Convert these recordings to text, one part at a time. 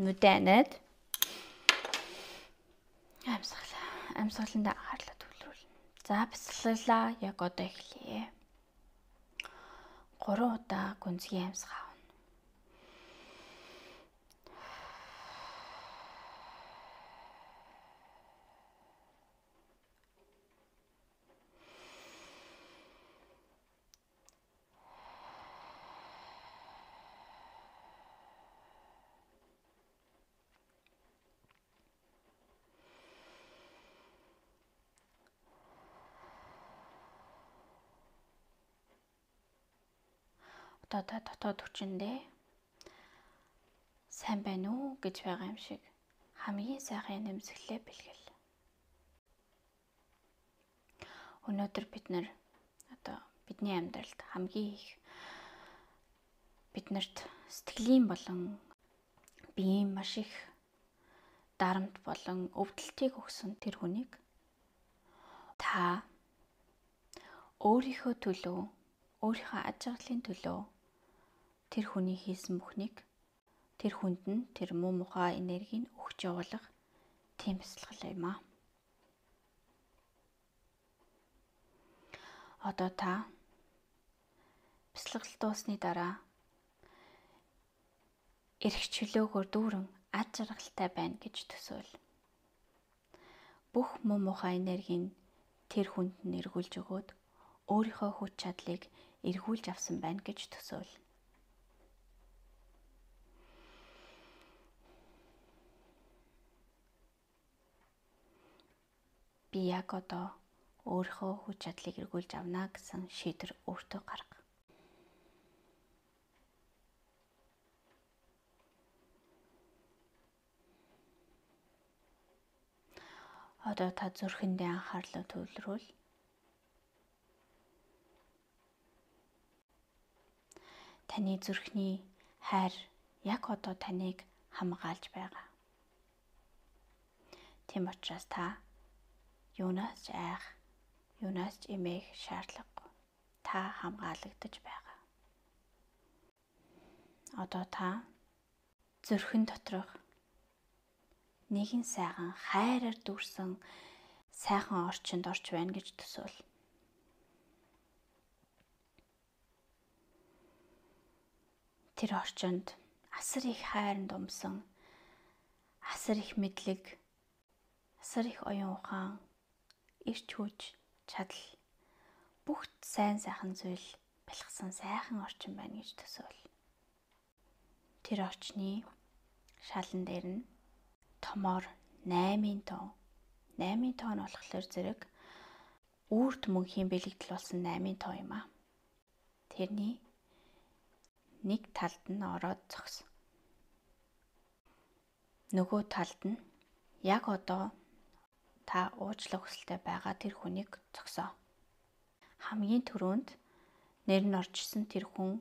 нүдэн анаад амьсгаланда анхаарлаа төвлөрүүлнэ. За бясалгалаа яг одоо эхлэе. 3 удаа гүнзгий амьсгаа авна. Одоо та дотоод хүчиндээ сайн байна уу гэж байгаа юм шиг хамгийн сайхан нэмсгэлээ бэлгэл. Өнөөдөр бид нар бидний амьдралд хамгийн их биднэрт сэтгэлийн болон биеийн маш их дарамт болон өвдөлтийг өгсөн тэр хүнийг та өөрийнхөө төлөө, өөрийнхөө аж аргалын төлөө тэр хүний хийсэн бүхнийг тэр хүнд нь тэр муу мухай энергийг өгч явуулах тийм бясалгал юм аа. Одоо та бясалгал дуусны дараа эрх чөлөөгөөр дүүрэн аж аргалтай байна гэж төсөөл. Бүх муу мухай энергийг тэр хүнд нь эргүүлж өгөөд өөрийнхөө хүч чадлыг эргүүлж авсан байна гэж төсөөл. Би яг одоо өөрийнхөө хүч чадлыг эргүүлж авна гэсэн шийдвэр өөртөө гарга. Одоо та зүрхэндээ анхаарлаа төвлөрүүл. Таны зүрхний хайр яг одоо таныг хамгаалж байгаа. Тийм учраас та юунаас ч айх, юунаас ч эмээх шаардлагагүй. Та хамгаалагдаж байгаа. Одоо та зүрхэн доторх нэгэн сайхан хайраар дүүрсэн сайхан орчинд орж байна гэж төсөөл. Тэр орчинд асар их хайранд умсан, асар их мэдлэг, асар их оюун ухаан, эрч хүч, чадал бүх сайн сайхан зүйл бэлгсэн сайхан орчин байна гэж төсөөл. Тэр орчны шалан дээр нь томоор 8 тоо. 8 тоо нь болохоор зэрэг үрд мөнхийн бэлэгдэл болсон 8 тоо юм аа. Тэрний нэг талд нь ороод зогсон. Нөгөө талд нь яг одоо та уучлах хүсэлтэй байгаа тэр хүнийг зогсоо. Хамгийн түрүүнд нэр нь оржсэн тэр хүн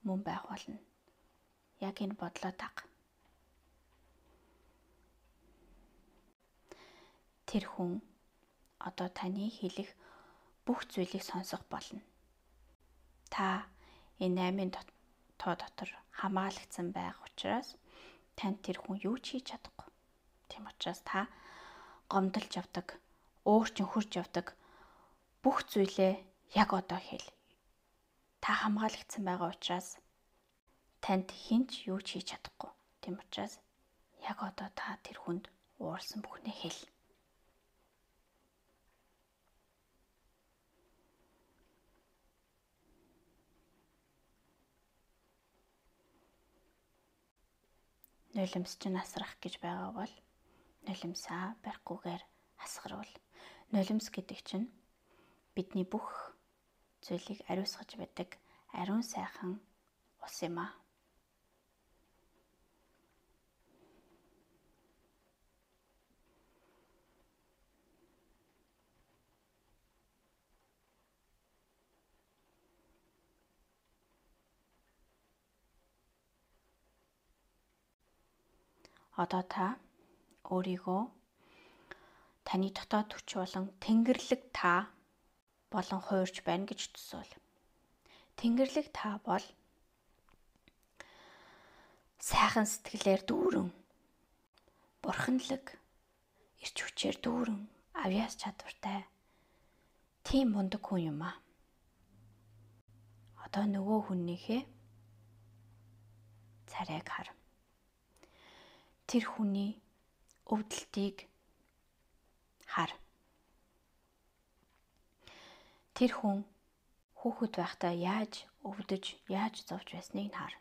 мөн байх болно. Яг энэ бодлоо даг. Тэр хүн одоо таны хэлэх бүх зүйлийг сонсох болно. Та энэ 8 тоо дотор хамгаалагдсан байх учраас танд тэр хүн юу ч хийж чадахгүй. Тийм учраас та гомдолж явдаг, уурчин хурж явдаг бүх зүйлээ яг одоо хэл. Та хамгаалагдсан байгаа учраас танд хинч юу ч хийж чадахгүй. Тийм учраас яг одоо та тэр хүнд уурсан бүхнээ хэл. Нулимс чинь асрах гэж байгаа бол нулимсаа барихгүйгээр асгаруул. Нулимс гэдэг чинь бидний бүх зүйлийг ариусгаж байдаг ариун сайхан ус юм аа. Одоо та өөрийгөө таны дотоод хүч болон тэнгэрлэг та болон хуурж байна гэж төсөөл. Тэнгэрлэг та бол сайхан сэтгэлээр дүүрэн, бурханлаг эрч хүчээр дүүрэн авьяас чадвартай тийм мундаг хүн юм аа. Одоо нөгөө хүнийхээ царайг хар. Тэр хүний өвдөлтийг хар. Тэр хүн хүүхэд байхдаа яаж өвдөж, яаж зовж байсныг хар.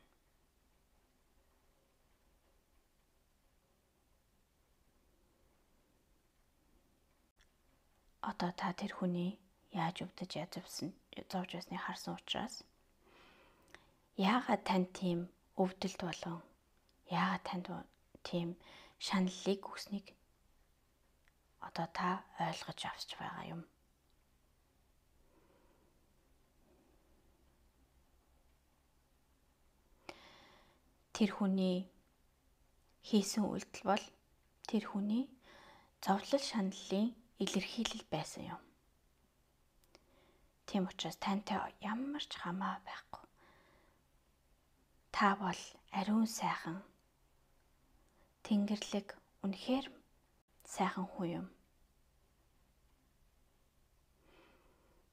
Одоо та тэр хүний яаж өвдөж, яаж зовж байсныг харсан учраас яагаад танд тийм өвдөлт болон яагаад танд тийм шаналлыг өгснийг одоо та ойлгож авч байгаа юм. Тэр хүний хийсэн үйлдэл бол тэр хүний зовлол шаналлын илэрхийлэл байсан юм. Тийм учраас тантай ямар ч хамаа байхгүй. Та бол ариун сайхан, тэнгэрлэг, үнэхээр сайхан хүн юм.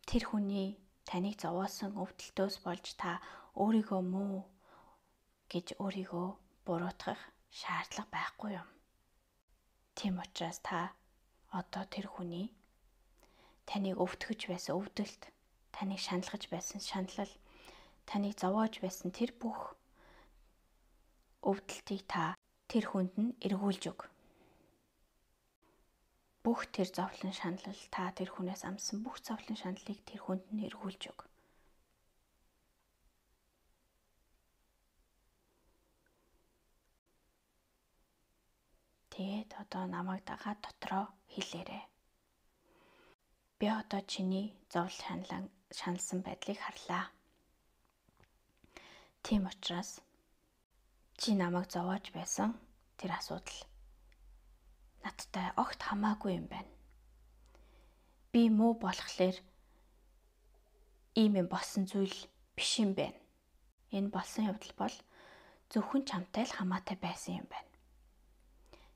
Тэр хүний таныг зовоосон өвдөлтөөс болж та өөрийгөө муу гэж өөрийгөө буруутгах шаардлага байхгүй юм. Тийм учраас та одоо тэр хүний таныг өвтгөж байсан өвдөлт, таныг шаналгаж байсан шаналл, таныг зовоож байсан тэр бүх өвдөлтийг та тэр хүнд нь эргүүлж өг. Бүх тэр зовлон шаналл, та тэр хүнээс амсан бүх зовлон шаналлыг тэр хүнд нь эргүүлж өг. Тэгээд одоо намайг дагаад дотроо хэлээрэй. Би одоо чиний зовлон шаналсан байдлыг харлаа. Тийм учраас чи намайг зовоож байсан тэр асуудал надтай огт хамаагүй юм байна. Би муу болохоор ийм юм болсон зүйл биш юм байна. Энэ болсон явдал бол зөвхөн чамтай л хамаатай байсан юм байна.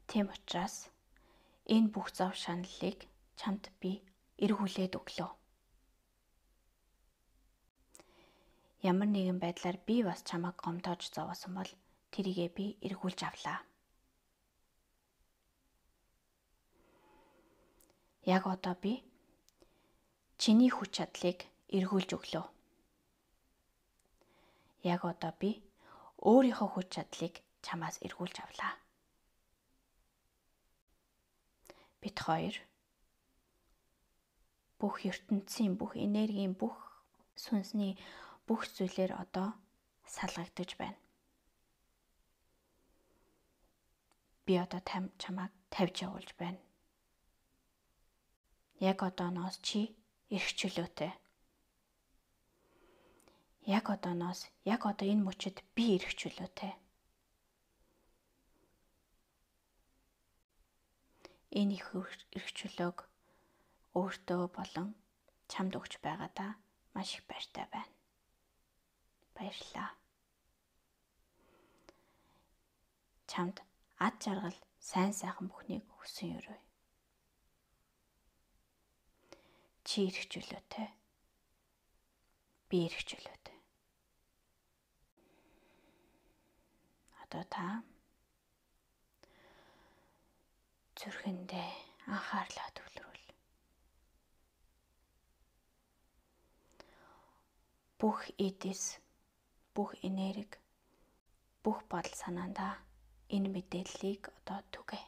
Тийм учраас энэ бүх зов шаналлыг чамд би эргүүлээд өглөө. Ямар нэгэн байдлаар би бас чамайг гомдоож зовоосон бол тэрийгээ би эргүүлж авлаа. Яг одоо би чиний хүч чадлыг эргүүлж өглөө. Яг одоо би өөрийнхөө хүч чадлыг чамаас эргүүлж авлаа. Бид хоёр бүх ертөнцийн, бүх энергийн, бүх сүнсний бүх зүйлээр одоо салгагдаж байна. Би одоо чамайг тавьж явуулж байна. Яг одооноос чи эрх чөлөөтэй. Яг одооноос, яг одоо энэ мөчөд би эрх чөлөөтэй. Энэ их эрх чөлөөг өөртөө болон чамд өгч байгаадаа маш их баяртай байна. Баярлалаа. Чамд ад жаргал, сайн сайхан бүхнийг өгсөн өрөө. Чи эрх чөлөөтэй. Би эрх чөлөөтэй. Одоо та зүрхэндээ анхаарлаа төвлөрүүл. Бүх эдис, бүх энерги, бүх бодол санаандаа энэ мэдээллийг одоо түгэй.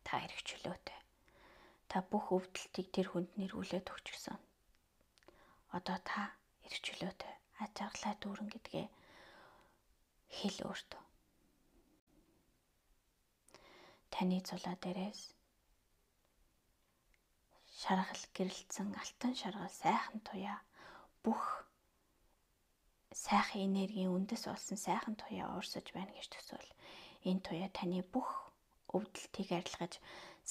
Та эрх чөлөөтэй. Та бүх өвдөлтийг тэр хүнд нэрвүүлээд өгчихсөн. Одоо та эрх чөлөөтэй. Ад жаргалаа дүүрэн гэдгээ хэл өөртөө. Таны зулаа дээрээс шаргал гэрэлтсэн алтан шаргал сайхан туяа бүх сайхан энергийн үндэс болсон сайхан туяа уурсаж байна гэж төсөөл. Энэ туяа таны бүх өвдөлтийг арилгаж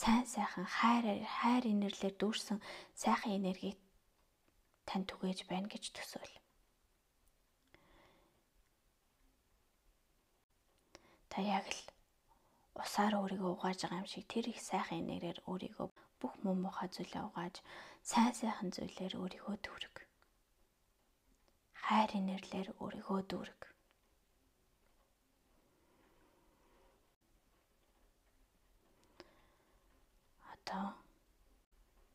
сайн сайхан хайр инэрлээр дүүрсэн сайхан энергийг тань түгээж байна гэж төсөөл. та яг л усаар өөрийгөө угааж байгаа юм шиг тэр их сайхан энергиэр өөрийгөө бүх муу мухай зүйлээ угааж сайн сайхан зүйлээр өөрийгөө дүүрэг. Хайр энерлэр өөрийгөө дүүрэг. Одоо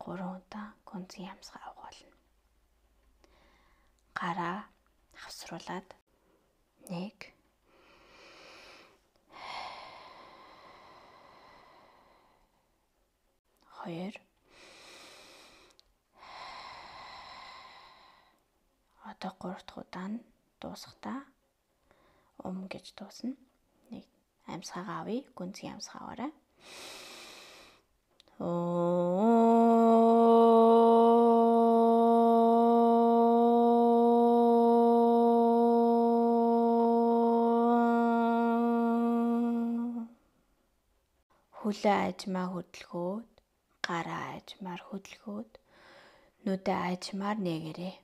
3 удаа гүнзгий ямсгаа угаална. Гараа хавсруулад 1 2 одоо 3 дахь удаа нь дуусахдаа гэж дуусна. 1 амьсгаагаа авъя. Гүнзгий амьсгаа аваарай. Хүлээ ажмаа хөдөлгөөд, гараа ажмаар хөдөлгөөд, нүдэ ажмаар нээгээрээ.